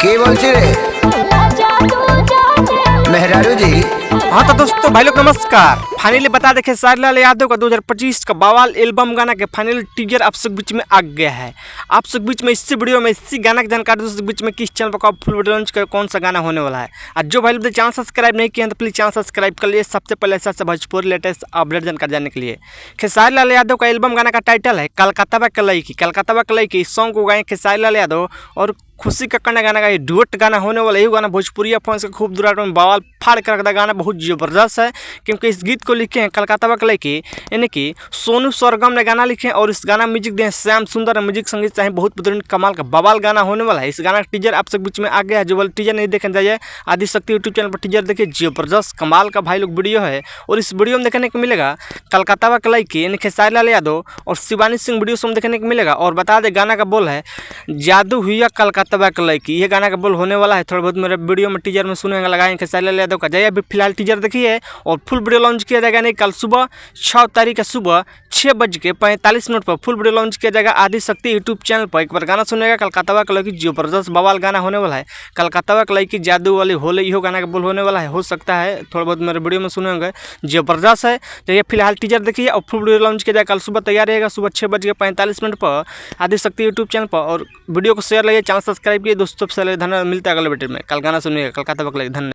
के बोलছি रे मेहरारू जी। हाँ तो दोस्तों भाई लोग नमस्कार। फाइनली बता दें खेसारी लाल यादव का 2025 का बवाल एल्बम गाना के फाइनल टीजर आप सब बीच में आ गया है। आप सब बीच में इसी वीडियो में इसी गाना की जानकारी दोस्तों बीच में किस चैनल पर फुल वीडियो लॉन्च कर कौन सा गाना होने वाला है। और जो भाई लोग चैनल सब्सक्राइब नहीं किए हैं तो प्लीज़ चैनल सब्सक्राइब कर लिए सबसे पहले ऐसा भोजपुरी लेटेस्ट अपडेट जानकारी जानने के लिए। खेसारी लाल यादव का एल्बम गाना का टाइटल है कलकत्ता कलईकी। कलकत्ता कलईकी इस सॉन्ग को गाए खेसारी लाल यादव और खुशी कक्कड़ ने गाना का ये डुएट गाना होने वाला। यही गाना भोजपुरी फैंस का खूब दूर में बवाल फाड़ कर रखता गाना बहुत ज़बरदस्त है, क्योंकि इस गीत को लिखे हैं कलकत्ता कलईकी यानी कि सोनू सरगम ने गाना लिखे हैं और इस गाना म्यूजिक दिए हैं श्याम सुंदर। म्यूजिक संगीत चाहे बहुत बेहतरीन कमाल का बवाल गाना होने वाला है। इस गाना का टीजर आप सब बीच में आ गया है। जो वाला टीजर नहीं देखने जाइए आदिशक्ति यूट्यूब चैनल पर टीजर देखिए, जबरदस्त कमाल का भाई लोग वीडियो है। और इस वीडियो में देखने को मिलेगा कलकत्ता कलईकी यानी खेसारी लाल यादव और शिवानी सिंह वीडियो में देखने को मिलेगा। और बता दें गाना का बोल है जादू हुआ कलकत्ता कलईकी, ये गाना का बोल होने वाला है। थोड़ा बहुत मेरे वीडियो में टीजर में सुनेंगे लगाएंगे खेसारी लाल यादव का। जाइए अभी फिलहाल टीजर देखिए और फुल वीडियो लॉन्च किया जाएगा नहीं कल सुबह 6 तारीख का सुबह 6:45 पर फुल वीडियो लॉन्च किया जाएगा आदिशक्ति यूट्यूब चैनल पर। एक बार गाना सुनेगा कलकत्ता कलईकी, जबरदस्त बवाल गाना होने वाला है। कलकत्ता कलईकी जादू वाली होले इहो गाना का बोल होने वाला है। हो सकता है थोड़ा बहुत मेरे वीडियो में सुनेंगे, जबरदस्त है। जाइए फिलहाल टीजर देखिए और फुल वीडियो लॉन्च किया जाएगा कल सुबह। तैयार रहेगा सुबह 6:45 पर आदिशक्ति यूट्यूब चैनल पर। और वीडियो को शेयर लगे, चैनल सब्सक्राइब किए दोस्तों से। धन्यवाद, मिलता है अगले वीडियो में। कल गाना सुनिएगा कलकत्ता कलईकी। धन्यवाद।